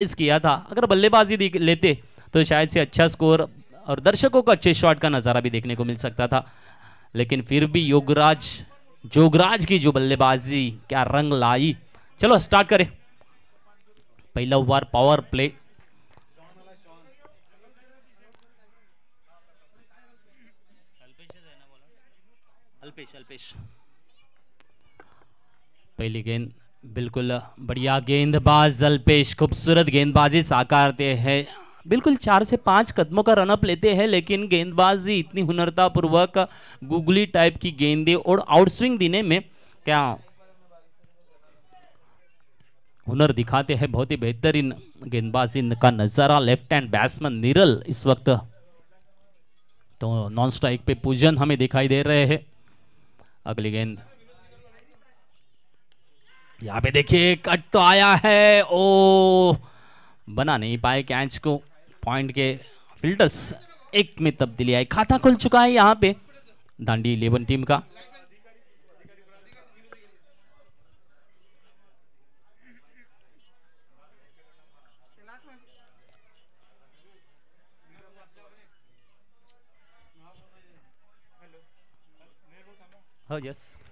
किया था। अगर बल्लेबाजी लेते तो शायद से अच्छा स्कोर और दर्शकों को अच्छे शॉट का नज़ारा भी देखने को मिल सकता था, लेकिन फिर भी जोगराज की जो बल्लेबाजी क्या रंग लाई। चलो स्टार्ट करें पहला ओवर पावर प्ले। अल्पेश पहली गेंद बिल्कुल बढ़िया गेंदबाज अल्पेश खूबसूरत गेंदबाजी साकारते हैं। बिल्कुल 4 से 5 कदमों का रनअप लेते हैं, लेकिन गेंदबाजी इतनी हुनरता पूर्वक गुगली टाइप की गेंदें और आउटस्विंग देने में क्या हुनर दिखाते हैं। बहुत ही बेहतरीन गेंदबाजी का नजारा लेफ्ट हैंड बैट्समैन निरल इस वक्त तो नॉन स्ट्राइक पे पूजन हमें दिखाई दे रहे हैं। अगली गेंद यहाँ पे देखिए कट तो आया है, ओ बना नहीं पाए कैच को। पॉइंट के फिल्टर्स एक में तब्दीली आई, खाता खुल चुका है यहाँ पे दांडी 11 टीम का।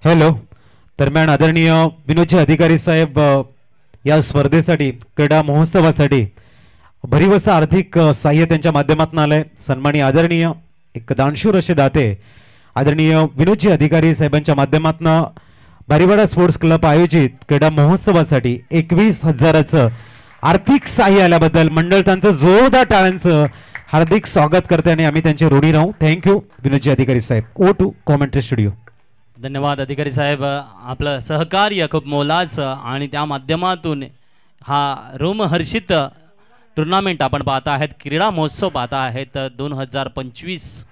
हॅलो, दरम्यान आदरणीय विनोदजी अधिकारी साहेब या स्पर्धेसाठी क्रीडा महोत्सवासाठी भरीव असं आर्थिक सहाय्य त्यांच्या माध्यमातून आलंय। सन्माननीय आदरणीय एक दानशूर असे दाते आदरणीय विनोदजी अधिकारी साहेबांच्या माध्यमातून बारीवाडा स्पोर्ट्स क्लब आयोजित क्रीडा महोत्सवासाठी 21,000चं आर्थिक सहाय्य आल्याबद्दल मंडळ त्यांचं जोरदार टाळ्यांचं हार्दिक स्वागत करते आणि आम्ही त्यांचे ऋणी राहू। थँक्यू विनोदजी अधिकारी साहेब। ओ टू कॉमेंट्री स्टुडिओ। धन्यवाद अधिकारी साहेब, आपलं सहकार्य खूप मोलाचं आणि त्या माध्यमातून हा रोमहर्षित टुर्नामेंट आपण पाहता आहेत, क्रीडा महोत्सव पाहता आहेत 2025।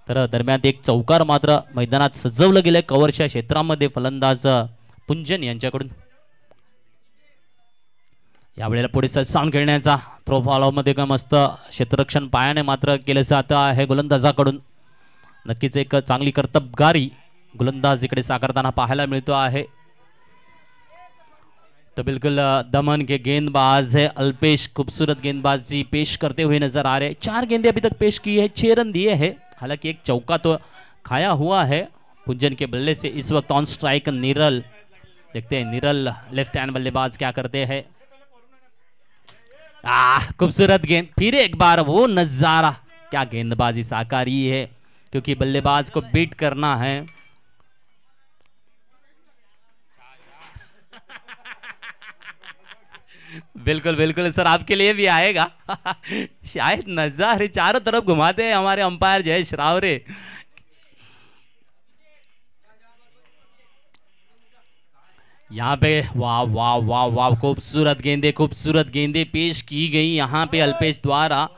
तर दरम्यान एक चौकार मात्र मैदानात सजवलं गेलं कव्हरच्या क्षेत्रामध्ये फलंदाज पुंजन यांच्याकडून। यावेळेला पुढे साऊंड खेळण्याचा थ्रो फॉलो मध्ये का मस्त क्षेत्ररक्षण पायाने मात्र केलं जातं आहे गोलंदाजाकडून। नक्कीच एक चांगली कर्तबगारी गोलंदाज इकडे साकारताना पाहायला मिळतो आहे। तो बिल्कुल दमन के गेंदबाज है अल्पेश, खूबसूरत गेंदबाजी पेश करते हुए नजर आ रहे। 4 गेंदें अभी तक पेश की है, 6 रन दिए हैं, हालांकि एक चौका तो खाया हुआ है पुंजन के बल्ले से। इस वक्त ऑन स्ट्राइक निरल, देखते हैं निरल लेफ्ट हैंड बल्लेबाज क्या करते हैं। खूबसूरत गेंद, फिर एक बार वो नजारा, क्या गेंदबाजी साकारी है, क्योंकि बल्लेबाज को बीट करना है। बिल्कुल बिल्कुल सर, आपके लिए भी आएगा शायद नजारे चारों तरफ घुमाते हैं हमारे अंपायर जयेश रावरे। यहाँ पे वाह वाह वाह वाह, खूबसूरत गेंदे पेश की गई यहाँ पे अल्पेश द्वारा,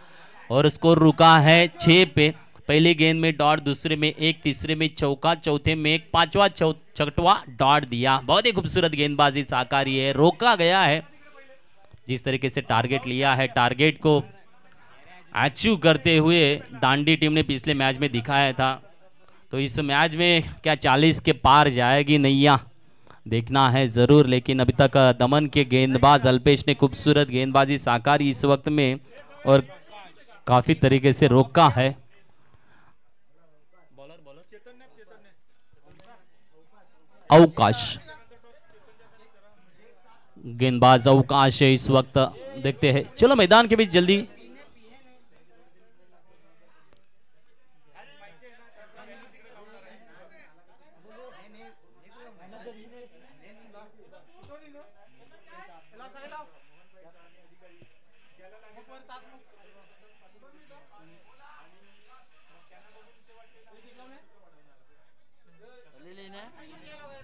और स्कोर रुका है 6 पे। पहली गेंद में डॉट, दूसरे में 1, तीसरे में चौका, चौथे में 1, पांचवा छठवां डॉट दिया। बहुत ही खूबसूरत गेंदबाजी साकारी है, रोका गया है। जिस तरीके से टारगेट लिया है, टारगेट को अचीव करते हुए दांडी टीम ने पिछले मैच में दिखाया था, तो इस मैच में क्या 40 के पार जाएगी नैया, देखना है ज़रूर। लेकिन अभी तक दमन के गेंदबाज अल्पेश ने खूबसूरत गेंदबाजी साकारी इस वक्त में, और काफ़ी तरीके से रोका है। अवकाश, गेंदबाज अवकाश है इस वक्त, देखते हैं। चलो मैदान के बीच जल्दी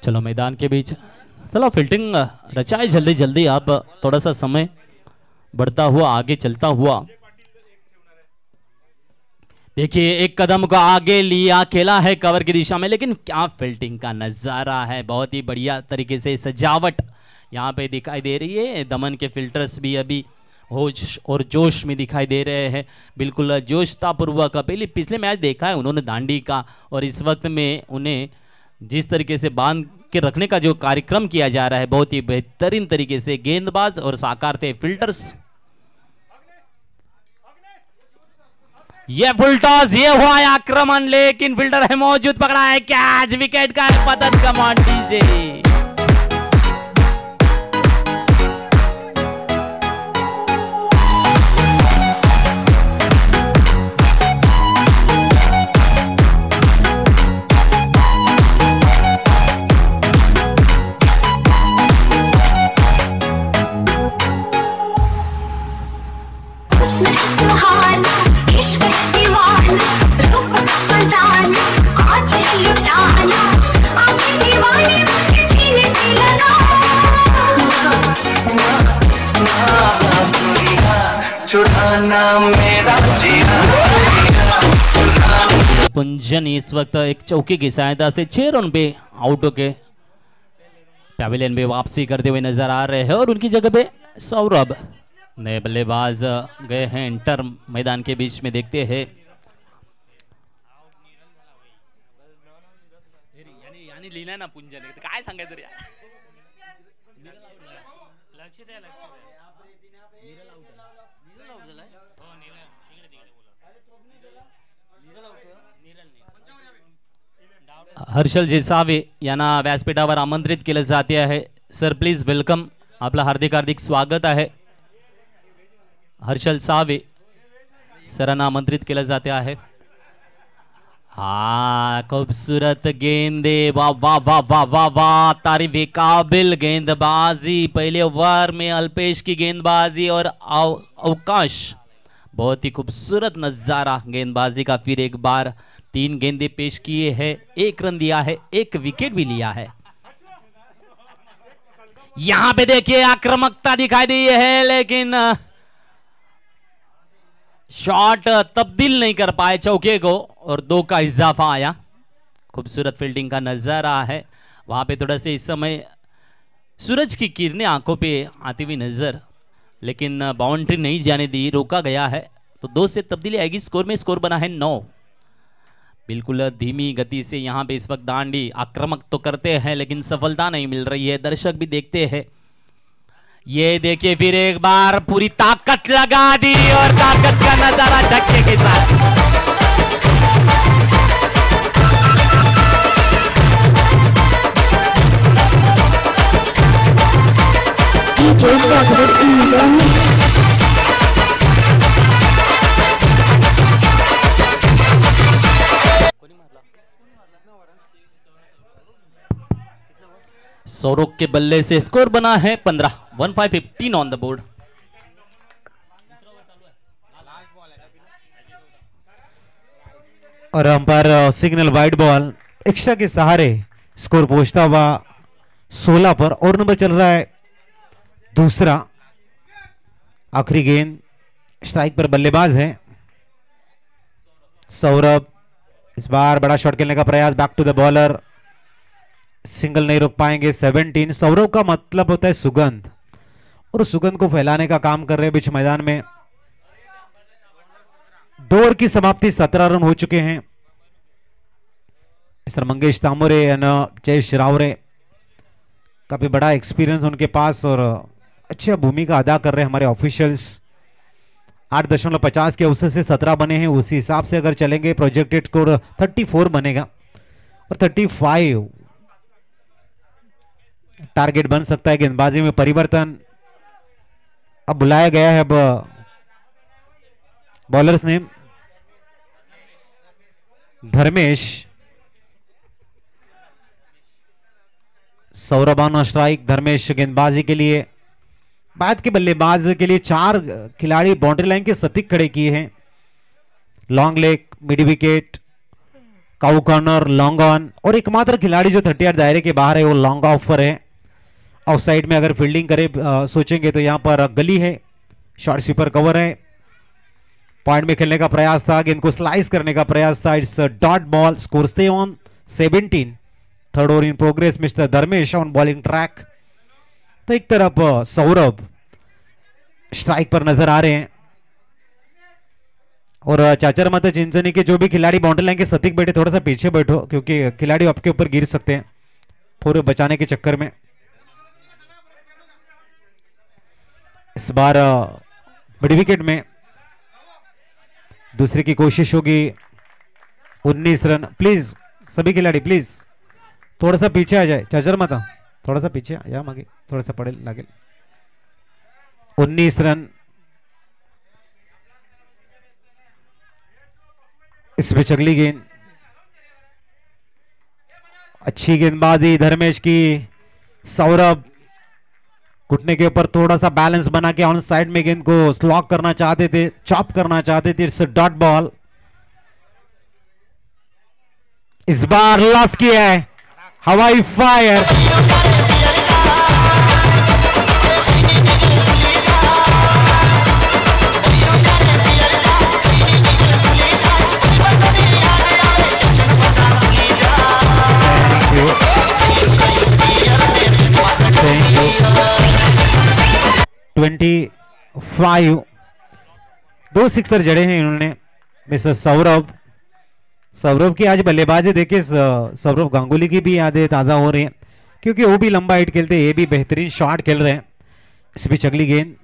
चलो मैदान के बीच, चलो फील्डिंग रचाए जल्दी जल्दी। अब थोड़ा सा समय बढ़ता हुआ आगे चलता हुआ, देखिए एक कदम को आगे लिया, खेला है कवर की दिशा में, लेकिन क्या फील्डिंग का नजारा है। बहुत ही बढ़िया तरीके से सजावट यहाँ पे दिखाई दे रही है। दमन के फिल्टर्स भी अभी होश और जोश में दिखाई दे रहे हैं, बिल्कुल जोशतापूर्वक। पिछले मैच देखा है उन्होंने दांडी का, और इस वक्त में उन्हें जिस तरीके से बांध के रखने का जो कार्यक्रम किया जा रहा है बहुत ही बेहतरीन तरीके से गेंदबाज और साकार थे फील्डर्स। ये फुल टॉस, ये हुआ आक्रमण, लेकिन फील्डर है मौजूद, पकड़ा है कैच, विकेट का पतन। कमान डीजे पुंजन इस वक्त एक चौके की सहायता से 6 रन पे आउट होके पैविलियन में वापसी करते हुए नजर आ रहे हैं और उनकी जगह पे सौरभ नए बल्लेबाज गए हैं इंटर मैदान के बीच में। देखते हैं यानी लीना ना पुंजन काय सांगायचं रे हर्षल जेसावे यांना व्यासपीठावर आमंत्रित केलं जाते आहे। सर प्लीज वेलकम, आपलं हार्दिक हार्दिक स्वागत आहे। हर्षल सावे सरांना आमंत्रित केलं जाते आहे। हाँ खूबसूरत गेंदे, वाह वाह वाह वाह वाह वाह, तारीफ काबिल गेंदबाजी। पहले ओवर में अल्पेश की गेंदबाजी और अवकाश, बहुत ही खूबसूरत नजारा गेंदबाजी का। फिर एक बार 3 गेंदे पेश किए हैं, 1 रन दिया है, 1 विकेट भी लिया है। यहां पे देखिए आक्रामकता दिखाई दी है, लेकिन शॉट तब्दील नहीं कर पाए चौके को और 2 का इजाफा आया। खूबसूरत फील्डिंग का नजारा है वहां पे। थोड़ा से इस समय सूरज की किरणें आंखों पे आती हुई नजर, लेकिन बाउंड्री नहीं जाने दी, रोका गया है। तो 2 से तब्दीली आएगी। स्कोर में स्कोर बना है 9। बिल्कुल धीमी गति से यहाँ पे इस वक्त दांडी आक्रामक तो करते हैं, लेकिन सफलता नहीं मिल रही है। दर्शक भी देखते हैं। ये देखिए फिर एक बार पूरी ताकत लगा दी और ताकत का नजारा छक्के के साथ। सौरभ के बल्ले से स्कोर बना है 15। 15-15 ऑन द बोर्ड। और umpire signal wide ball, extra के सहारे स्कोर पहुंचता हुआ 16 पर। और नंबर चल रहा है दूसरा। आखिरी गेंद, स्ट्राइक पर बल्लेबाज है सौरभ। इस बार बड़ा शॉट खेलने का प्रयास, back to the bowler, single नहीं रोक पाएंगे। 17। सौरभ का मतलब होता है सुगंध, और सुगंध को फैलाने का काम कर रहे हैं बीच मैदान में। 2 ओवर की समाप्ति, 17 रन हो चुके हैं। Mister Mangesh Tamore and Jayesh रावरे, काफी बड़ा एक्सपीरियंस उनके पास और अच्छी भूमिका अदा कर रहे हैं हमारे ऑफिशियल्स। 8.50 के अवसर से 17 बने हैं। उसी हिसाब से अगर चलेंगे प्रोजेक्टेड स्कोर 34 बनेगा और 35 टारगेट बन सकता है। गेंदबाजी में परिवर्तन अब बुलाया गया है। अब बॉलर्स ने धर्मेश, सौरभ ऑन स्ट्राइक, धर्मेश गेंदबाजी के लिए। बाद के बल्लेबाज के लिए 4 खिलाड़ी बाउंड्री लाइन के सटीक खड़े किए हैं। Long leg, mid wicket, cow corner, long on, और एकमात्र खिलाड़ी जो 38 दायरे के बाहर है वो लॉन्ग ऑफ पर है। ऑफ साइड में अगर फील्डिंग करे सोचेंगे तो यहां पर गली है, शॉर्ट स्वीपर कवर है। पॉइंट में खेलने का प्रयास था, गेंद को स्लाइस करने का प्रयास था। It's dot ball, score stay on 17। Third over in progress, mister Dharmesh on bowling track. तो एक तरफ सौरभ स्ट्राइक पर नजर आ रहे हैं और चाचर माता चिंचनी के जो भी खिलाड़ी बाउंड्री लाइन के सटीक बैठे थोड़ा सा पीछे बैठो, क्योंकि खिलाड़ी आपके ऊपर गिर सकते हैं पूरे बचाने के चक्कर में। इस बार बड़ी विकेट में दूसरे की कोशिश होगी। 19 रन। प्लीज सभी खिलाड़ी प्लीज थोड़ा सा पीछे आ जाए। चाचर माता थोड़ा सा पीछे या मागे थोड़ा सा पड़े लागे। 19 रन। इस पे चगली गेंद, अच्छी गेंदबाजी धर्मेश की। सौरभ घुटने के ऊपर थोड़ा सा बैलेंस बना के ऑन साइड में गेंद को स्लॉक करना चाहते थे, चॉप करना चाहते थे। It's dot ball. इस बार लॉफ किया है, हवाई फायर। Thank you. 25। 2 सिक्सर जड़े हैं इन्होंने। मिस्टर सौरभ, सौरभ की आज बल्लेबाजी देखिए, सौरभ गांगुली की भी यादें ताजा हो रही हैं, क्योंकि वो भी लंबा हिट खेलते हैं, ये भी बेहतरीन शॉट खेल रहे हैं। इस बीच अगली गेंद,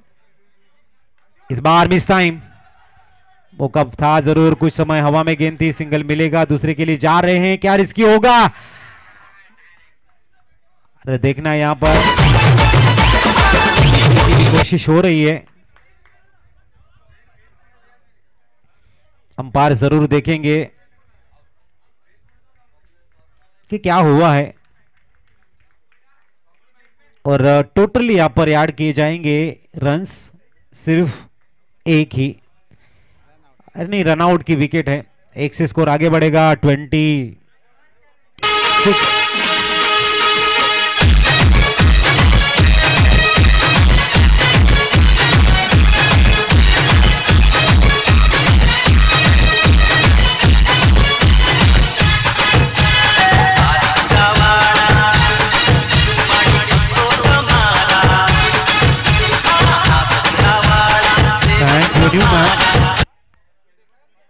इस बार मिस टाइम। मौका था जरूर, कुछ समय हवा में गेंद थी, सिंगल मिलेगा। दूसरे के लिए जा रहे हैं, क्या रिस्की होगा? अरे देखना यहां पर कोशिश हो रही है। अंपायर जरूर देखेंगे कि क्या हुआ है, और टोटली यहां पर ऐड किए जाएंगे रन्स सिर्फ एक ही। अरे नहीं, रनआउट की विकेट है। एक से स्कोर आगे बढ़ेगा 26।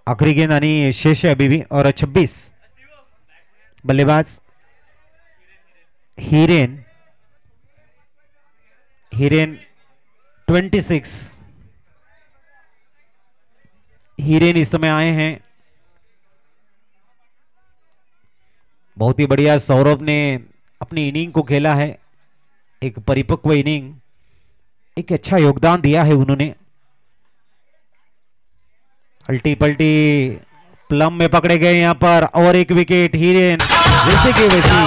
आखिरी गेंद आनी शेष है अभी भी। और 26 बल्लेबाज हीरेन। 26 हीरेन इस समय आए हैं। बहुत ही बढ़िया सौरभ ने अपनी इनिंग को खेला है, एक परिपक्व इनिंग, एक अच्छा योगदान दिया है उन्होंने। अल्टी पल्टी प्लम में पकड़े गए यहां पर, और एक विकेट हीरेन जैसे कि वैसी।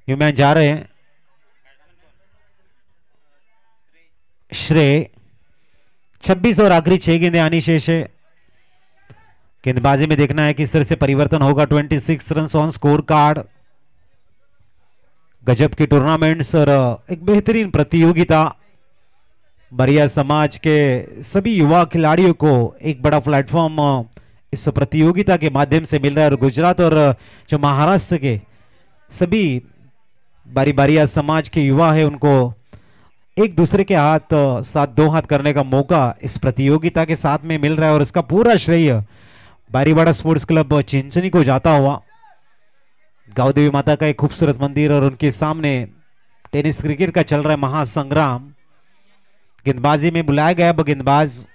मैच जा रहे हैं। श्रेय 26 और आखिरी 6 गेंदें आनी शेष है। गेंदबाजी में देखना है किस तरह से परिवर्तन होगा। 26 रन ऑन स्कोर कार्ड। गजब की टूर्नामेंट्स और एक बेहतरीन प्रतियोगिता। बरिया समाज के सभी युवा खिलाड़ियों को एक बड़ा प्लेटफॉर्म इस प्रतियोगिता के माध्यम से मिल रहा है। और गुजरात और जो महाराष्ट्र के सभी बारिया समाज के युवा है, उनको एक दूसरे के साथ दो हाथ करने का मौका इस प्रतियोगिता के साथ में मिल रहा है। और इसका पूरा श्रेय बारीवाड़ा स्पोर्ट्स क्लब चिंचनी को जाता हुआ। गांव देवी माता का एक खूबसूरत मंदिर और उनके सामने टेनिस क्रिकेट का चल रहा है महासंग्राम। गेंदबाजी में बुलाया गया गेंदबाज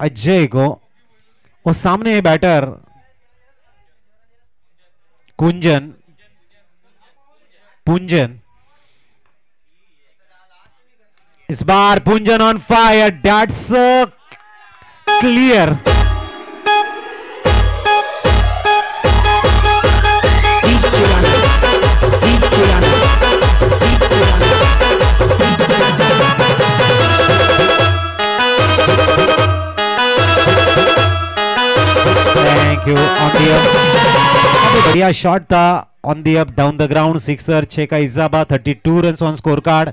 अजय को, और सामने है बैटर पुंजन। इस बार Punjan on fire. That's clear. Thank you. बढ़िया शॉट था on the up down the ground sixer 6 का इजाफा 32 run on score card.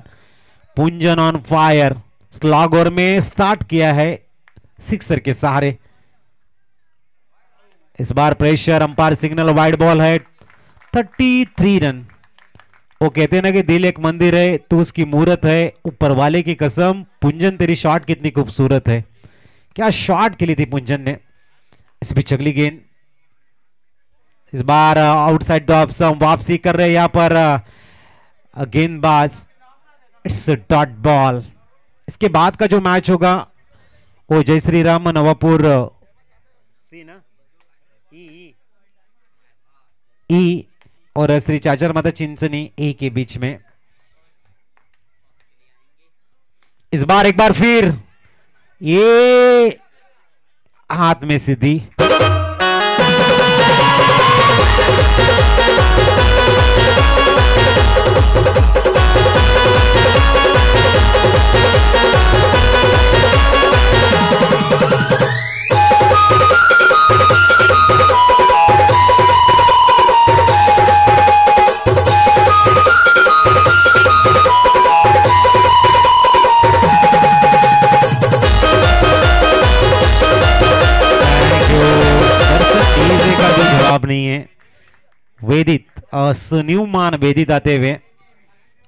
Punjan on fire slog over में स्टार्ट किया है सिक्सर के सहारे। इस बार pressure umpire signal wide ball है 33 रन। वो कहते हैं ना कि दिल एक मंदिर है तो उसकी मूर्त है ऊपर वाले की कसम। पुंजन तेरी शॉट कितनी खूबसूरत है, क्या शॉट खेली थी पुंजन ने। इस बीच अगली गेंद इस बार आउटसाइड द ऑप्शन वापसी कर रहे हैं यहां पर गेंदबाज। It's dot ball. इसके बाद का जो मैच होगा वो जय श्री राम नवापुर ई और श्री चाचर माता चिंचनी ए के बीच में। इस बार एक बार फिर ये हाथ में सीधी। नहीं है वेदित सुन्यूमान वेदित आते हुए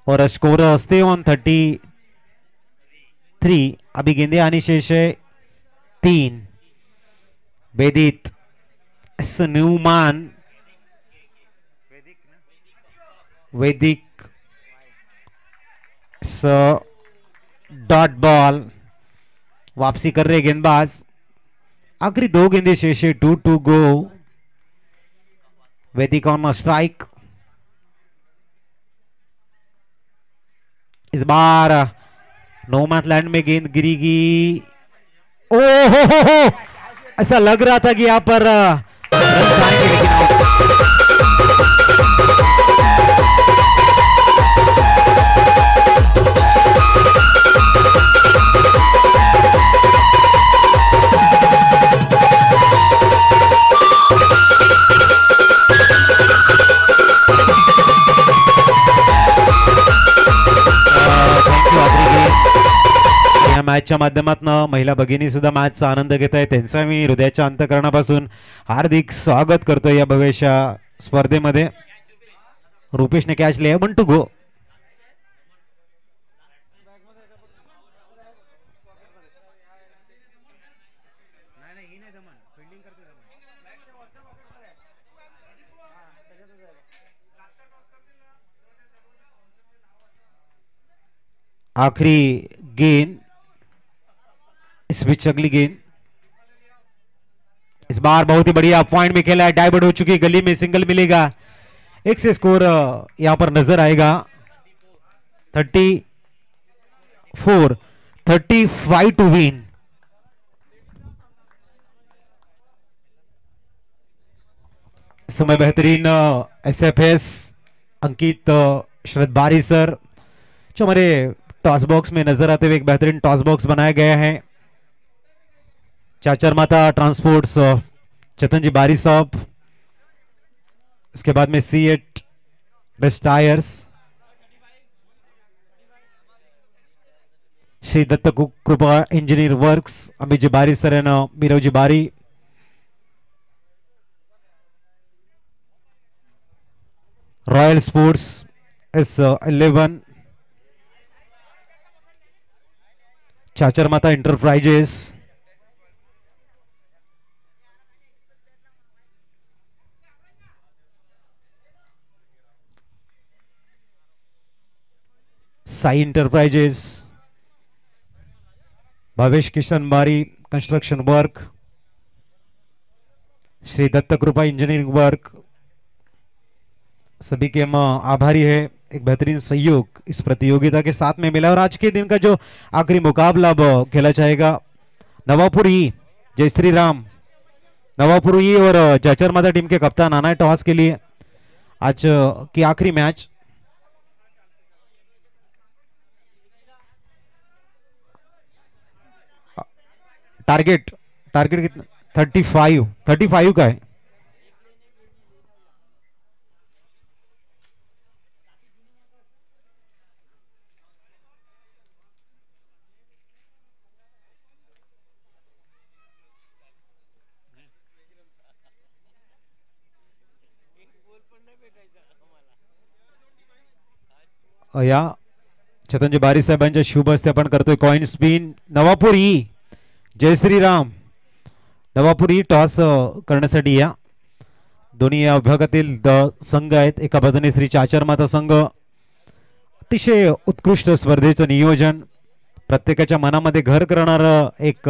और स्कोर स्टे ऑन 33। अभी गेंदे आनी शेष है 3। वेदित सुन्यूमान वैदिक डॉट बॉल। वापसी कर रहे गेंदबाज। आखिरी 2 गेंदे शेष है 2 टू गो। वैदिक ऑन स्ट्राइक। इस बार नो मैच लैंड में गेंद गिरेगी। ओ हो ऐसा लग रहा था कि यहां पर रन आएंगे लेकिन मॅचच्या माध्यमातून महिला भगिनी सुद्धा मॅचचा आनंद घेत आहेत। त्यांचा मी हृदयाच्या अंतःकरणापासून हार्दिक स्वागत करतो या भव्य स्पर्धेमध्ये। रुपेशने कॅच लिया 1 टू गो। आखिरी गेंद इस बीच अगली गेंद। इस बार बहुत ही बढ़िया पॉइंट में खेला है। डाइवर्ट हो चुकी गली में सिंगल मिलेगा। 1 से स्कोर यहां पर नजर आएगा 35 टू विन। इस समय बेहतरीन एसएफएस अंकित श्रद्धारी सर जो हमारे टॉस बॉक्स में नजर आते हुए एक बेहतरीन टॉस बॉक्स बनाया गया है। चाचर माता ट्रांसपोर्ट्स चेतन जी बारी साहब। इसके बाद में C8 best tyres, Shri Dutt कृपा इंजीनियर वर्क्स अमित जी बारी सर एंड मीरव जी बारी। रॉयल स्पोर्ट्स S11, चाचर माता इंटरप्राइजेस, साई इंटरप्राइजेस, भावेश किशन बारी कंस्ट्रक्शन वर्क, श्री दत्त कृपा इंजीनियरिंग वर्क। सभी के हम आभारी है। एक बेहतरीन सहयोग इस प्रतियोगिता के साथ में मिला। और आज के दिन का जो आखिरी मुकाबला अब खेला जाएगा नवापुर ई जय श्री राम नवापुर ई और चाचर माता टीम के कप्तान आना है टॉस के लिए। आज की आखिरी मैच टारगेट कितना 35 का है। या छत्रपती बारी साहेबांच्या शुभ हस्ते आपण करतोय कॉइन स्पिन. नवापूर ई जय श्रीराम. नवापूर ई टॉस करण्यासाठी या. दोन्ही या विभागातील संघ आहेत. एका बाजूने श्री चाचरमाता संघ. अतिशय उत्कृष्ट स्पर्धेचं नियोजन, प्रत्येकाच्या मनामध्ये घर करणारं एक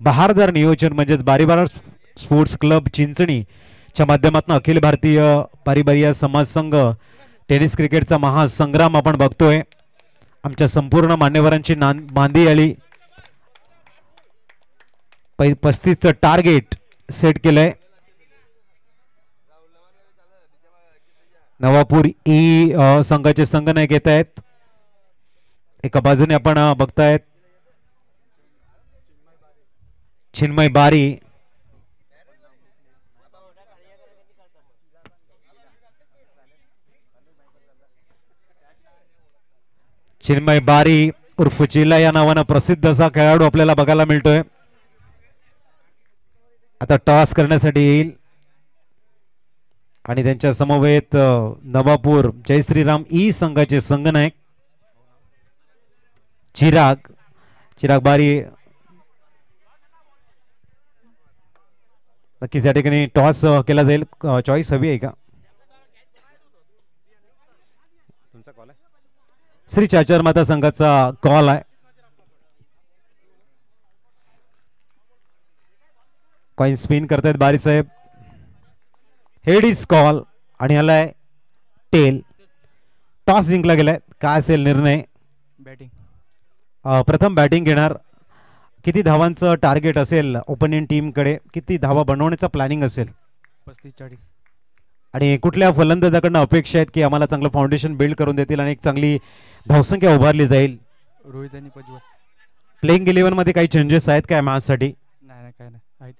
बहारदार नियोजन म्हणजेच बारीबारा स्पोर्ट्स क्लब चिंचणीच्या माध्यमातून अखिल भारतीय पारिबारिया समाज संघ टेनिस क्रिकेटचा महासंग्राम आपण बघतोय. आमच्या संपूर्ण मान्यवरांची मांदी आली. 35चं टार्गेट सेट केलंय. नवापूर ई संघाचे संघनायक येत आहेत. एका बाजूने आपण बघतायत चिन्मय बारी. चिन्मय बारी उर्फ चिल्ला या नावानं प्रसिद्ध असा खेळाडू आपल्याला बघायला मिळतोय. आता टॉस करण्यासाठी येईल आणि त्यांच्या समवेत नवापूर जय श्रीराम ई संघाचे संघनायक चिराग बारी. नक्कीच या ठिकाणी टॉस केला जाईल. चॉईस हवी आहे का? तुमचा कॉल आहे. श्री चाचर माता संघाचा कॉल आहे. कॉइन स्पिन करतायत बारी साहेब. हेड इज कॉल आणि आलाय टेल. टॉस जिंकला गेलाय. काय असेल निर्णय? बॅटिंग. प्रथम बॅटिंग घेणार. किती धावांचं टार्गेट असेल ओपोनेंट टीम कडे? किती धावा बनवण्याचा प्लॅनिंग असेल? 35-40. आणि कुठल्या फलंदाजाकडनं अपेक्षा आहेत की आम्हाला चांगलं फाउंडेशन बिल्ड करून देतील आणि एक चांगली धावसंख्या उभारली जाईल? रोहित आणि पजवळ. प्लेइंग 11 मध्ये काही चेंजेस आहेत काय मॅच साठी? नाही काय नाही,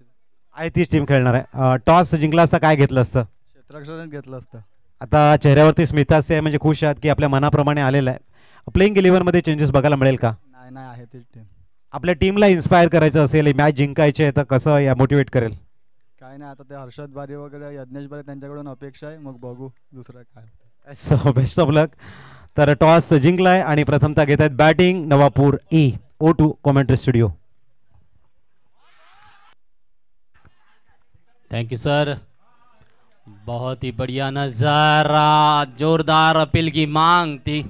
आहे तीच टीम खेळणार आहे. टॉस जिंकला असता काय घेतलं असतं? क्षेत्ररक्षण घेतलं असतं. आता चेहऱ्यावरती स्मितास्य आहे म्हणजे खुश आहात की आपल्या मनाप्रमाणे आलेलं आहे. प्लेइंग 11 मध्ये चेंजेस बघायला मिळेल का? नाही आहे तीच टीम. आपल्या टीमला इन्स्पायर करायचं असेल, मॅच जिंकायची आहे तर कसं या मोटिवेट करेल? काय नाही, आता ते हर्षद बारी वगैरे यज्ञेश बारी त्यांच्याकडून अपेक्षा आहे, मग बघू दुसरं काय. So best of luck. तर टॉस जिंकलाय आणि प्रथमतः घेत आहेत batting Navapur E. O2 commentary studio. Thank you sir. बहुत ही बढ़िया नजारा, जोरदार अपील की मांग थी.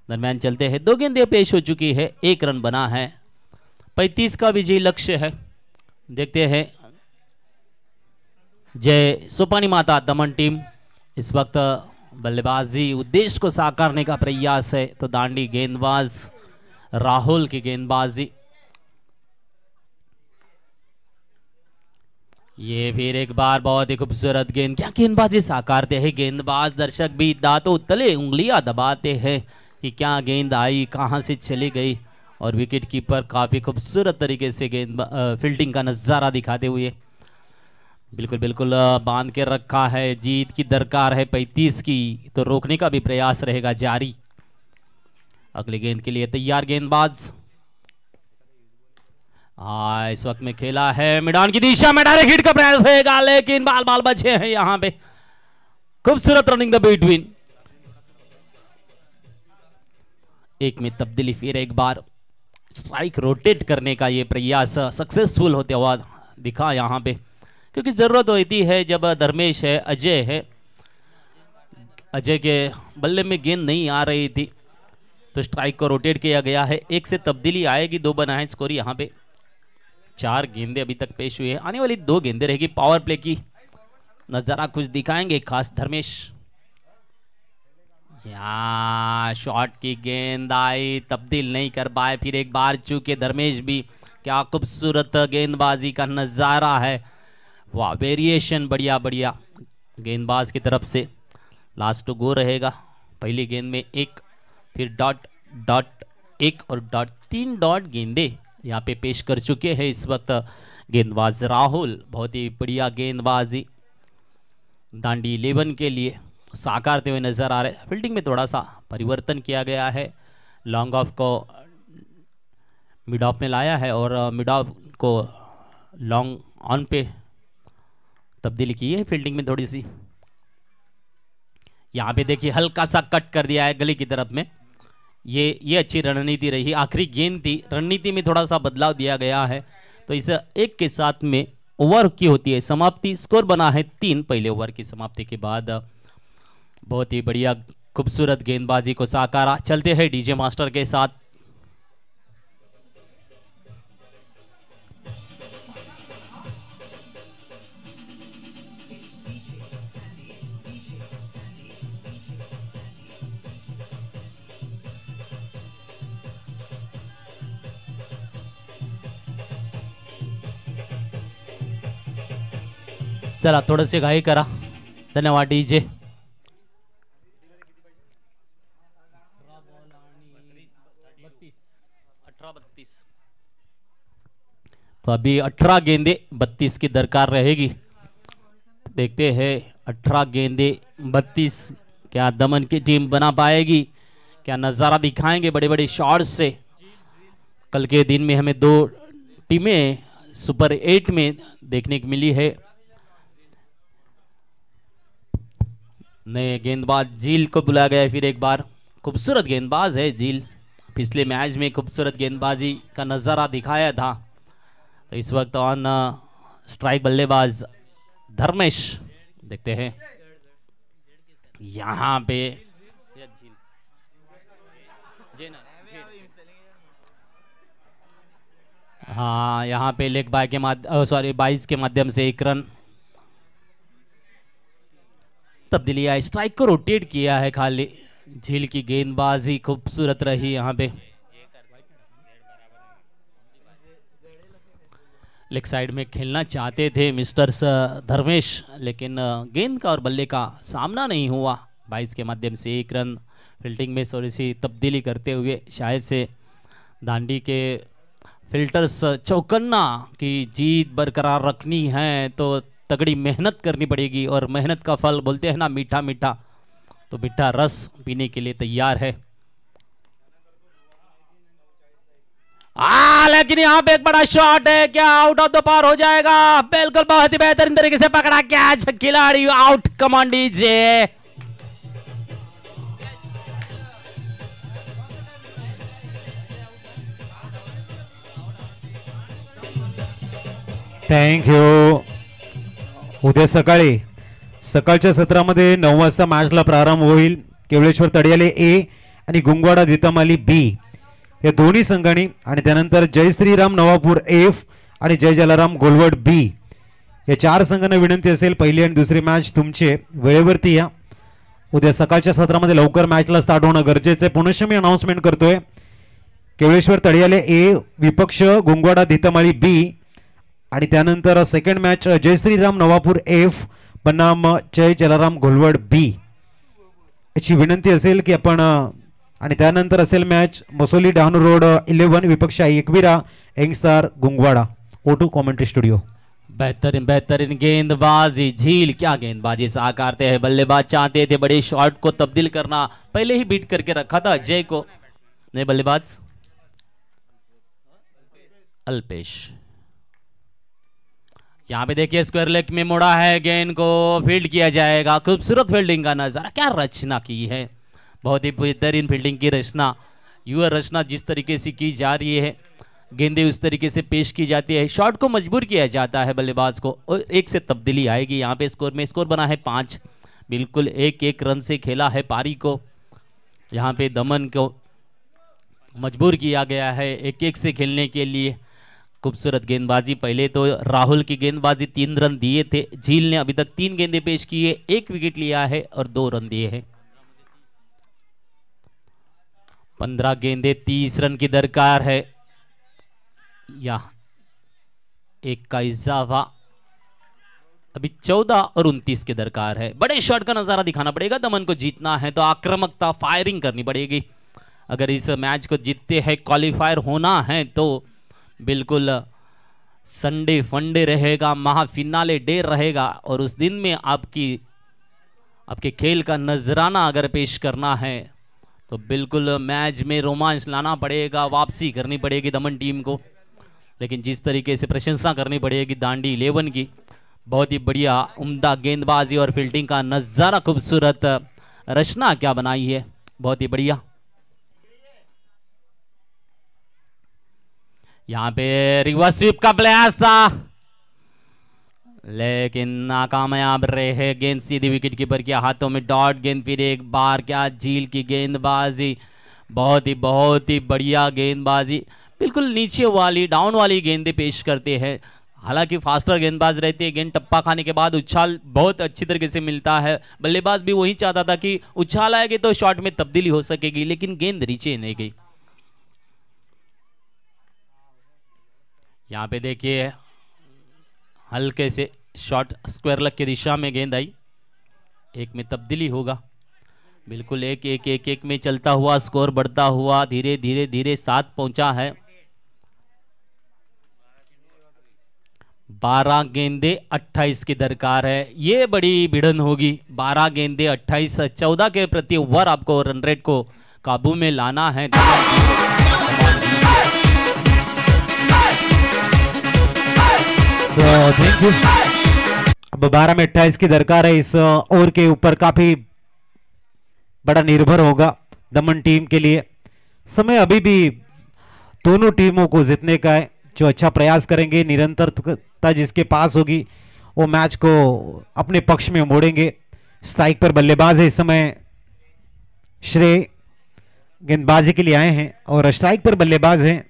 दरम्यान चलते हैं. 2 गेंदें पेश हो चुकी है, 1 रन बना है. 35 का विजयी लक्ष्य है. देखते हैं जय सोपानी माता दमन टीम इस वक्त बल्लेबाजी उद्देश्य को साकारने का प्रयास है. तो दांडी गेंदबाज राहुल की गेंदबाजी. ये फिर एक बार बहुत ही खूबसूरत गेंद. क्या गेंदबाजी साकारते हैं गेंदबाज. दर्शक भी दांतों तले उंगलियां दबाते हैं कि क्या गेंद आई, कहां से चली गई. और विकेट कीपर काफी खूबसूरत तरीके से गेंद फील्डिंग का नजारा दिखाते हुए बिल्कुल बिल्कुल बांध के रखा है. जीत की दरकार है 35 की, तो रोकने का भी प्रयास रहेगा जारी. अगली गेंद के लिए तैयार गेंदबाज. इस वक्त में खेला है मैदान की दिशा में, डायरेक्ट हिट का प्रयास है लेकिन बाल बचे हैं यहां पे. खूबसूरत रनिंग द बिटवीन. एक में तब्दीली, फिर एक बार स्ट्राइक रोटेट करने का ये प्रयास सक्सेसफुल होते हुआ दिखा यहां पे, क्योंकि जरूरत होती है जब धर्मेश है, अजय है. अजय के बल्ले में गेंद नहीं आ रही थी तो स्ट्राइक को रोटेट किया गया है. 1 से तब्दीली आएगी, 2 बना है स्कोर यहां पे. 4 गेंदें अभी तक पेश हुई है. आने वाली 2 गेंदें रहेगी पावर प्ले की. नजारा कुछ दिखाएंगे खास धर्मेश. या शॉट की गेंद आई, तब्दील नहीं कर पाए. फिर एक बार चूके धर्मेश भी. क्या खूबसूरत गेंदबाजी का नजारा है. वाह, वेरिएशन बढ़िया बढ़िया गेंदबाज की तरफ से. लास्ट टू गो रहेगा. पहली गेंद में 1, फिर डॉट डॉट 1 और डॉट 3 डॉट गेंदे यहाँ पे पेश कर चुके हैं इस वक्त गेंदबाज राहुल. बहुत ही बढ़िया गेंदबाजी दांडी 11 के लिए साकारते हुए नजर आ रहे. फील्डिंग में थोड़ा सा परिवर्तन किया गया है. लॉन्ग ऑफ को मिड ऑफ में लाया है और मिड ऑफ को लॉन्ग ऑन पे तब्दीली की है फील्डिंग में थोड़ी सी. यहाँ पे देखिए हल्का सा कट कर दिया है गले की तरफ में। ये अच्छी रणनीति रही, आखिरी गेंद थी, रणनीति में थोड़ा सा बदलाव दिया गया है। तो इस एक के साथ में ओवर की होती है समाप्ति। स्कोर बना है 3 पहले ओवर की समाप्ति के बाद। बहुत ही बढ़िया खूबसूरत गेंदबाजी को साकारा। चलते हैं डीजे मास्टर के साथ। चला थोडंसे घाई करा। धन्यवाद डीजे। तो अभी 18 गेंदे 32 की दरकार रहेगी। देखते हैं 18 गेंदे 32 क्या दमन की टीम बना पाएगी, क्या नज़ारा दिखाएंगे बड़े बड़े शॉट्स से। कल के दिन में हमें 2 टीमें सुपर 8 में देखने को मिली है। नए गेंदबाज झील को बुलाया गया है फिर एक बार। खूबसूरत गेंदबाज है झील, पिछले मैच में खूबसूरत गेंदबाजी का नज़ारा दिखाया था। तो इस वक्त ऑन स्ट्राइक बल्लेबाज धर्मेश। देखते हैं यहाँ पे हाँ, यहाँ पे लेग बाय के माध्यम 22 के माध्यम से 1 रन तब्दीली आई। स्ट्राइक को रोटेट किया है खाली। झील की गेंदबाजी खूबसूरत रही यहाँ पे। लेग साइड में खेलना चाहते थे मिस्टर धर्मेश, लेकिन गेंद का और बल्ले का सामना नहीं हुआ। 22 के माध्यम से 1 रन। फील्डिंग में थोड़ी सी तब्दीली करते हुए शायद से दांडी के फिल्टर्स चौकन्ना की जीत बरकरार रखनी है तो तगड़ी मेहनत करनी पड़ेगी। और मेहनत का फल बोलते हैं ना मीठा मीठा, तो मीठा रस पीने के लिए तैयार है। लेकिन यहाँ पे एक बड़ा शॉट है, क्या आउट ऑफ द पार हो जाएगा? बिल्कुल बहुत ही बेहतरीन तरीके से पकड़ा कैच, खिलाड़ी out. Command DJ. Thank you. उद्या सकाळच्या सत्रामध्ये 9 वाजता मॅचला प्रारंभ होईल। केवळेश्वर तडियाले ए आणि गुंगवाडा दितमाली बी या दोन्ही संघांनी, आणि त्यानंतर जय श्रीराम नवापूर एफ आणि जय जलाराम गोलवड बी या 4 संघांना विनंती असेल पहिली आणि दुसरी मॅच तुमचे वेळेवरती या। उद्या सकाळच्या सत्रामध्ये लवकर मॅचला स्टार्ट होणं गरजेचं आहे। पुनश्च मी अनाउन्समेंट करतोय, केवळेश्वर तडियाले ए विपक्ष गुंगवाडा दितमाली बी, आणि त्यानंतर सेकंड मॅच जय श्रीराम नवापूर एफ बनाम जय जलाराम घोलवड बी याची विनंती असेल की आपण, आणि त्यानंतर असेल मॅच मसोली डहाणू रोड 11 विपक्ष एकविरा एंगसार गुंगवाडा। O2 commentary studio. बेहतरीन बेहतरीन गेंदबाजी झील, क्या गेंदबाजी साकारते हैं। बल्लेबाज चाहते थे बड़े शॉट को तब्दील करना, पहले ही बीट करके रखा था अजय को। नए बल्लेबाज अल्पेश। यहाँ पे देखिए स्क्वायर लेग में मुड़ा है, गेंद को फील्ड किया जाएगा। खूबसूरत फील्डिंग का नजारा, क्या रचना की है, बहुत ही बेहतरीन फील्डिंग की रचना। युवा रचना जिस तरीके से की जा रही है, गेंदें उस तरीके से पेश की जाती है, शॉट को मजबूर किया जाता है बल्लेबाज को, और 1 से तब्दीली आएगी यहाँ पे स्कोर में। स्कोर बना है 5, बिल्कुल 1-1 रन से खेला है पारी को। यहाँ पे दमन को मजबूर किया गया है 1-1 से खेलने के लिए। खूबसूरत गेंदबाजी, पहले तो राहुल की गेंदबाजी 3 रन दिए थे। झील ने अभी तक 3 गेंदें पेश की है, 1 विकेट लिया है और 2 रन दिए हैं। 15 गेंदें 30 रन की दरकार है, या 1 का इजाफा, अभी 14 और 29 की दरकार है। बड़े शॉट का नजारा दिखाना पड़ेगा। दमन को जीतना है तो आक्रामकता, फायरिंग करनी पड़ेगी। अगर इस मैच को जीतते हैं, क्वालिफायर होना है, तो बिल्कुल संडे फंडे रहेगा, महाफिनाले डे रहेगा, और उस दिन में आपके खेल का नजराना अगर पेश करना है तो बिल्कुल मैच में रोमांच लाना पड़ेगा, वापसी करनी पड़ेगी दमन टीम को। लेकिन जिस तरीके से प्रशंसा करनी पड़ेगी दांडी 11 की, बहुत ही बढ़िया उम्दा गेंदबाजी और फील्डिंग का नज़ारा खूबसूरत रचना क्या बनाई है, बहुत ही बढ़िया। यहाँ पे रिवर्स स्वीप का प्रयास था लेकिन नाकामयाब रहे। गेंद सीधी विकेट कीपर के हाथों में डॉट गेंद। फिर एक बार क्या झील की गेंदबाजी, बहुत ही बढ़िया गेंदबाजी। बिल्कुल नीचे वाली डाउन वाली गेंदें पेश करते हैं। हालांकि फास्टर गेंदबाज रहते हैं, गेंद टप्पा खाने के बाद उछाल बहुत अच्छी तरीके से मिलता है। बल्लेबाज भी वही चाहता था कि उछाल आएगी तो शॉट में तब्दीली हो सकेगी, लेकिन गेंद नीचे नहीं गई। यहाँ पे देखिए हल्के से शॉट स्क्वायर लेग की दिशा में गेंद आई, एक में तब्दीली होगा। बिल्कुल एक एक एक एक में चलता हुआ स्कोर बढ़ता हुआ धीरे धीरे धीरे 7 पहुंचा है। 12 गेंदे 28 की दरकार है, ये बड़ी भिड़न होगी। 12 गेंदे 28, 14 के प्रति ओवर आपको रन रेट को काबू में लाना है। Thank you. अब 12 में 28 की दरकार है। इस ओवर के ऊपर काफी बड़ा निर्भर होगा दमन टीम के लिए। समय अभी भी दोनों टीमों को जीतने का है। जो अच्छा प्रयास करेंगे, निरंतरता जिसके पास होगी वो मैच को अपने पक्ष में मोड़ेंगे। स्ट्राइक पर बल्लेबाज है इस समय श्रेय, गेंदबाजी के लिए आए हैं। और स्ट्राइक पर बल्लेबाज हैं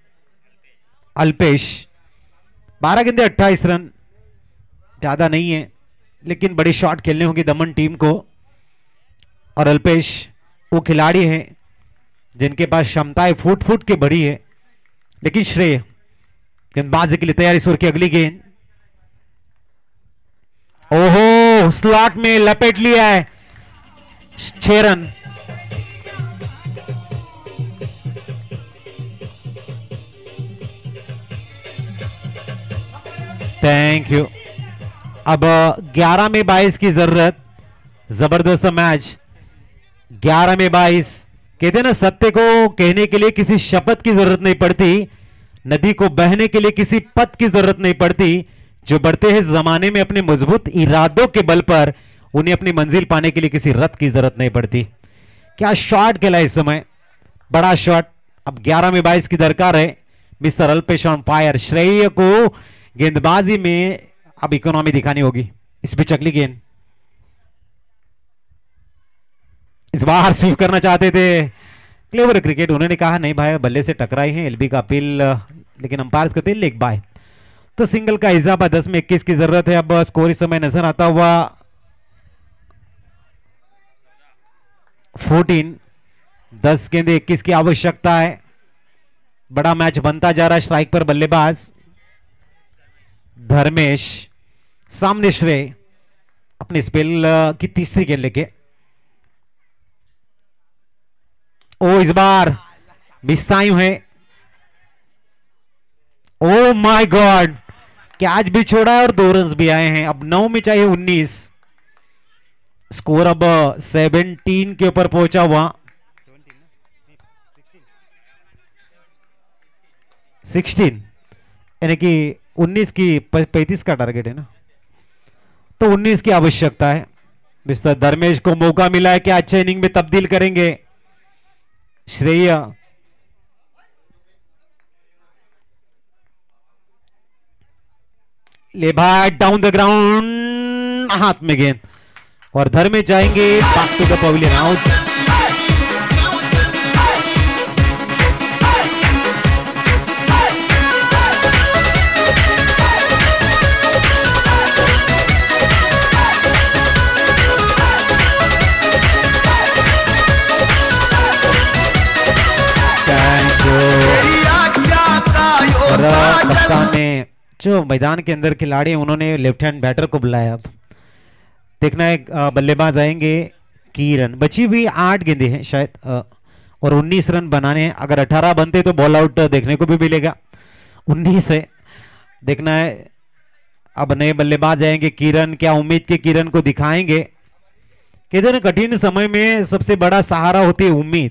अल्पेश। 12 गेंदे 28 रन ज्यादा नहीं है, लेकिन बड़ी शॉट खेलने होंगे दमन टीम को। और अल्पेश वो खिलाड़ी हैं जिनके पास क्षमताएं फुट फुट के बड़ी है। लेकिन श्रेय गेंदबाजी के लिए तैयार। इस ओवर की अगली गेंद, ओहो स्लॉट में लपेट लिया है। 6 रन। Thank you. अब 11 में 22 की जरूरत। जबरदस्त मैच। 11 में 22। कहते हैं ना, सत्य को कहने के लिए किसी शपथ की जरूरत नहीं पड़ती, नदी को बहने के लिए किसी पथ की जरूरत नहीं पड़ती। जो बढ़ते हैं जमाने में अपने मजबूत इरादों के बल पर, उन्हें अपनी मंजिल पाने के लिए किसी रथ की जरूरत नहीं पड़ती। क्या शॉट खेला इस समय, बड़ा शॉट। अब 11 में 22 की दरकार है। Mister Alpesh on fire. श्रेय को गेंदबाजी में अब इकोनॉमी दिखानी होगी। इस बीच अगली गेंद, इस बार स्वीप करना चाहते थे। क्लेवर क्रिकेट, उन्होंने कहा नहीं भाई बल्ले से टकराई है। एलबी का अपील, लेकिन अंपायर कहते लेग बाय। तो सिंगल का इजाफा 10 में 21 की जरूरत है। अब स्कोर इस समय नजर आता हुआ 14। 10 गेंदे 21 की आवश्यकता है। बड़ा मैच बनता जा रहा है। स्ट्राइक पर बल्लेबाज धर्मेश, सामने श्रेय अपने स्पेल की तीसरी गेंद लेके। ओ इस बार मिसाई है। ओ माय गॉड, कैच भी छोड़ा है और 2 रन भी आए हैं। अब 9 में चाहिए 19। स्कोर अब 17 के ऊपर पहुंचा हुआ। 16 यानी कि 19 की 35 का टारगेट है ना, तो 19 की आवश्यकता है। मिस्टर धर्मेश को मौका मिला है कि अच्छे इनिंग में तब्दील करेंगे। श्रेय ले भाई डाउन द ग्राउंड, हाथ में गेंद और धर्मेश जाएंगे back to the pavilion, out. कप्तान ने जो मैदान के अंदर खिलाड़ी हैं उन्होंने लेफ्ट हैंड बैटर को बुलाया। अब देखना है बल्लेबाज आएंगे किरण। बची हुई 8 गेंदें हैं शायद और 19 रन बनाने हैं। अगर 18 बनते तो बॉल आउट देखने को भी मिलेगा। 19 है, देखना है। अब नए बल्लेबाज आएंगे किरण, क्या उम्मीद के किरण को दिखाएंगे। कहते हैं कठिन समय में सबसे बड़ा सहारा होती है उम्मीद,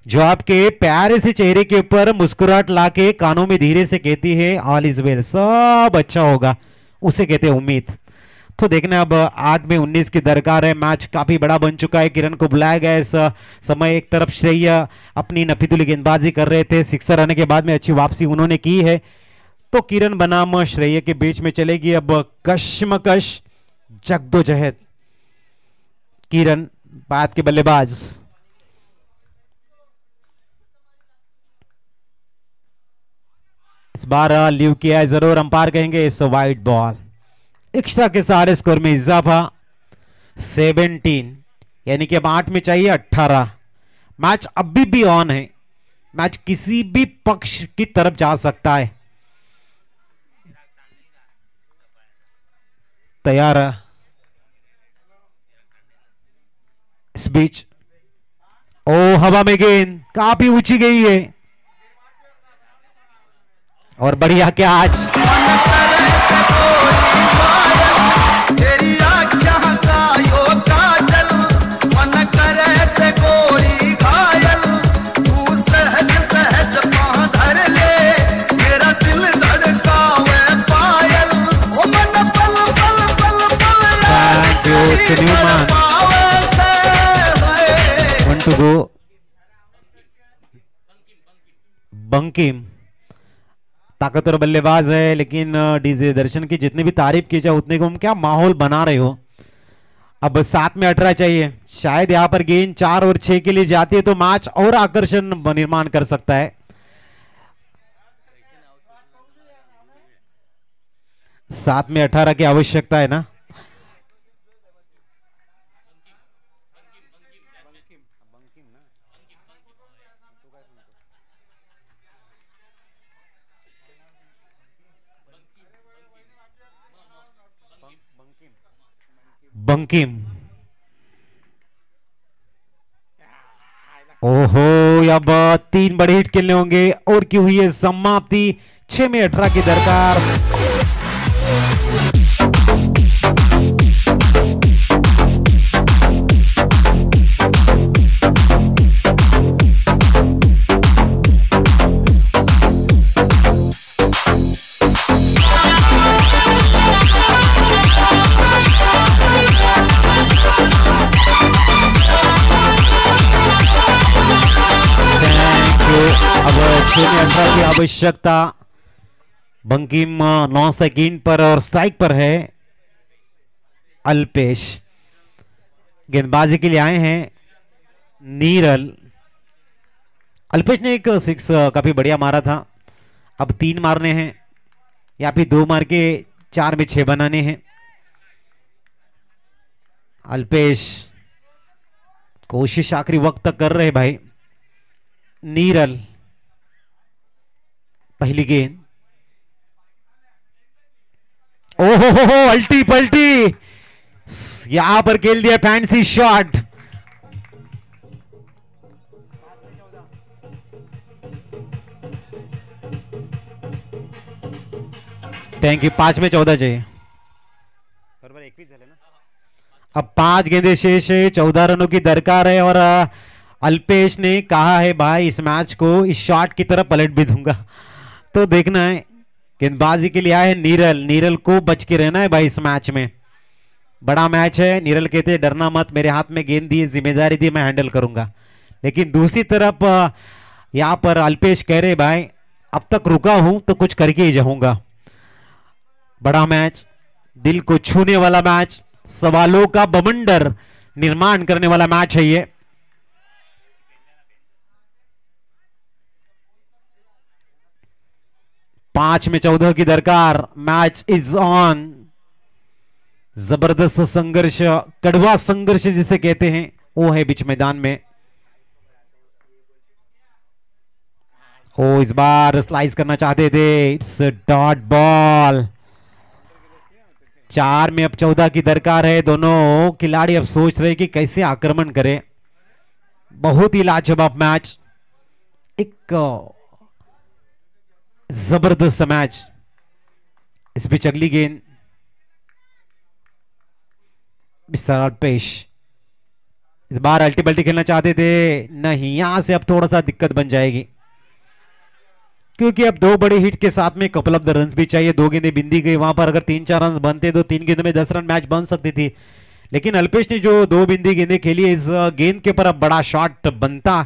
जो आपके प्यारे से चेहरे के ऊपर मुस्कुराहट लाके कानों में धीरे से कहती है ऑल इज वेल, सब अच्छा होगा, उसे कहते हैं उम्मीद। तो देखना अब 8 में 19 की दरकार है। मैच काफी बड़ा बन चुका है। किरण को बुलाया गया इस समय। एक तरफ श्रेय अपनी नफीतुली गेंदबाजी कर रहे थे, सिक्सर आने के बाद में अच्छी वापसी उन्होंने की है। तो किरण बनाम श्रेय के बीच में चलेगी अब कश्मकश, जगदोजहद। किरण बाद के बल्लेबाज। इस बार लीव किया है जरूर, अंपायर कहेंगे इस वाइट बॉल। एक्स्ट्रा के सारे स्कोर में इजाफा 17, यानी कि अब 8 में चाहिए 18। मैच अभी भी ऑन है, मैच किसी भी पक्ष की तरफ जा सकता है। तैयार है। इस बीच ओ हवा में गेंद काफी ऊंची गई है और बढ़िया कैच। To go. बंकिम ताकतवर बल्लेबाज है, लेकिन डीजे दर्शन की जितनी भी तारीफ की जाए उतने को हम क्या माहौल बना रहे हो। अब 7 में 18 चाहिए, शायद यहां पर गेंद 4 और 6 के लिए जाती है तो मैच और आकर्षण निर्माण कर सकता है। 7 में 18 की आवश्यकता है ना। बंकिम, ओहो अब 3 बड़े हिट खेलने होंगे और की हुई है समाप्ति। 6 में 18 की दरकार। की आवश्यकता। बंकिम 9 सेकंड पर और स्ट्राइक पर है अल्पेश। गेंदबाजी के लिए आए हैं नीरल। अल्पेश ने एक 6 काफी बढ़िया मारा था, अब 3 मारने हैं या फिर 2 मार के 4 में 6 बनाने हैं। अल्पेश कोशिश आखिरी वक्त तक कर रहे भाई। नीरल पहली गेंद, ओहो हो अल्टी पल्टी, यहां पर खेल दिया फैंसी शॉट। Thank you. 5 में 14 चाहिए, बराबर 21 झाले ना। अब 5 गेंदे शेष है, 14 रनों की दरकार है और अल्पेश ने कहा है भाई इस मैच को इस शॉट की तरफ पलट भी दूंगा। तो देखना है। गेंदबाजी के लिए आए हैं नीरल। नीरल को बच के रहना है भाई इस मैच में, बड़ा मैच है। नीरल कहते हैं डरना मत, मेरे हाथ में गेंद दी, जिम्मेदारी दी, मैं हैंडल करूंगा। लेकिन दूसरी तरफ यहां पर अल्पेश कह रहे भाई अब तक रुका हूं तो कुछ करके ही जाऊंगा। बड़ा मैच, दिल को छूने वाला मैच, सवालों का बवंडर निर्माण करने वाला मैच है ये। पांच में 14 की दरकार। Match is on. जबरदस्त संघर्ष, कड़वा संघर्ष जिसे कहते हैं वो है बीच मैदान में। ओ इस बार स्लाइस करना चाहते थे, इट्स डॉट बॉल। 4 में अब 14 की दरकार है। दोनों खिलाड़ी अब सोच रहे कि कैसे आक्रमण करें। बहुत ही लाजवाब मैच, एक जबरदस्त मैच। इस बीच अगली गेंद विशाल पेश। इस बार अल्टी पल्टी खेलना चाहते थे, नहीं, यहां से अब थोड़ा सा दिक्कत बन जाएगी क्योंकि अब 2 बड़े हिट के साथ में कपल ऑफ द रन भी चाहिए। 2 गेंदें बिंदी गई, वहां पर अगर 3-4 रन बनते तो 3 गेंदों में 10 रन मैच बन सकती थी, लेकिन अल्पेश ने जो 2 बिंदी गेंदें खेली, इस गेंद के ऊपर अब बड़ा शॉट बनता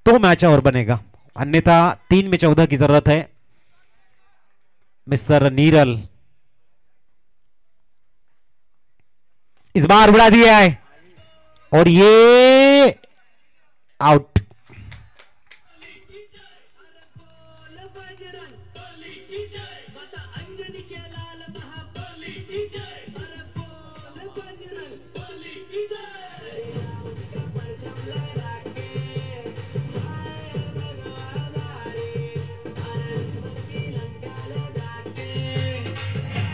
तो मैच और बनेगा, अन्यथा 3 में 14 की जरूरत है। मिस्टर नीरल इस बार उड़ा दिया है और ये आउट।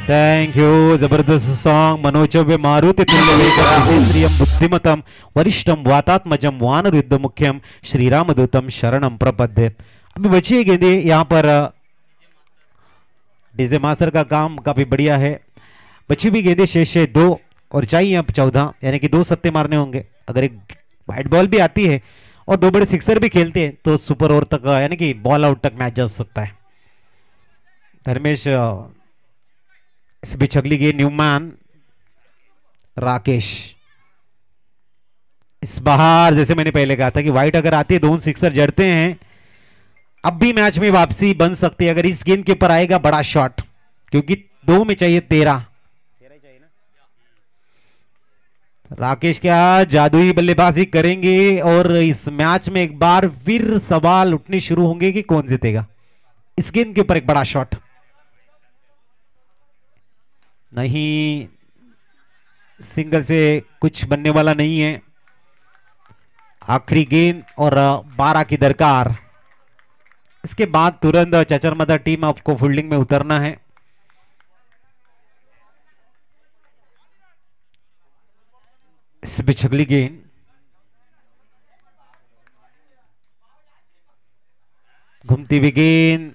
थैंक यू, जबरदस्त सॉन्ग। मनोजव्य मारुति तुल्यवेगेन्द्रियं बुद्धिमतं वरिष्ठं वातात्मजं वानरयुद्ध मुख्यम श्रीरामदूतम शरणम प्रपद्ये। अभी बची है गेंदे, यहाँ पर डीजे मास्टर का काम काफी बढ़िया है। बची भी गेंदे शेष है 2 और चाहिए अब 14, यानी कि 2 सत्ते मारने होंगे। अगर एक वाइट बॉल भी आती है और 2 बड़े सिक्सर भी खेलते हैं तो सुपर ओवर तक, यानी कि बॉल आउट तक मैच जा सकता है। धर्मेश इस बीच अगली गेंद न्यूमैन राकेश। इस बार जैसे मैंने पहले कहा था कि व्हाइट अगर आती है, 2 सिक्सर जड़ते हैं, अब भी मैच में वापसी बन सकती है अगर इस गेंद के ऊपर आएगा बड़ा शॉट, क्योंकि 2 में चाहिए 13। राकेश क्या जादुई बल्लेबाजी करेंगे और इस मैच में एक बार फिर सवाल उठने शुरू होंगे कि कौन जीतेगा। इस गेंद के ऊपर एक बड़ा शॉट नहीं, सिंगल से कुछ बनने वाला नहीं है। आखिरी गेंद और 12 की दरकार। इसके बाद तुरंत चचरमदा टीम आपको फील्डिंग में उतरना है। इस बीच अगली गेंद घूमती हुई गेंद,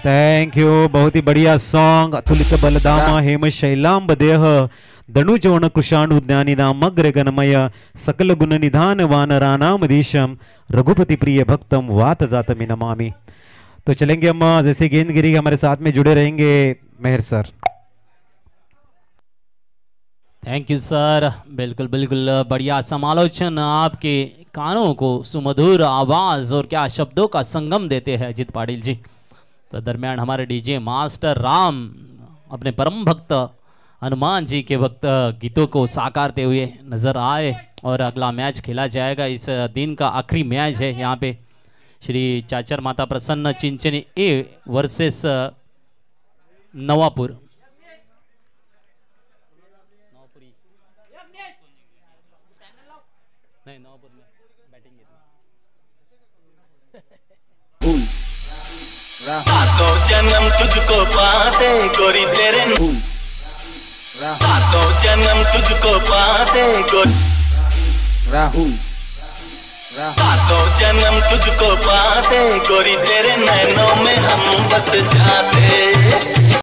थैंक यू, बहुत ही बढ़िया सॉन्ग। अतुलित बलधाम हेम शैलांब देह धनुजवण कुशाणु ज्ञानी नाम अग्र गणमय सकल गुण निधान वानरानाम देशम रघुपति प्रिय भक्तम वात जातमि नमामि। तो चलेंगे हम, जैसे गेंद गिरी हमारे साथ में जुड़े रहेंगे मेहर सर। थैंक यू सर, बिल्कुल बिल्कुल बढ़िया समालोचन, आपके कानों को सुमधुर आवाज और क्या शब्दों का संगम देते हैं अजित पाटिल जी। तो दरमियान हमारे डीजे मास्टर राम अपने परम भक्त हनुमान जी के वक्त गीतों को साकारते हुए नजर आए और अगला मैच खेला जाएगा। इस दिन का आखिरी मैच है यहाँ पे, श्री चाचर माता प्रसन्न चिंचनी ए वर्सेस नवापुर। सातों जन्म तुझको पाते गोरी तेरे, सातों जन्म तुझको पाते गोरी, सातों जन्म तुझको पाते गोरी तेरे नैनों में हम बस जाते।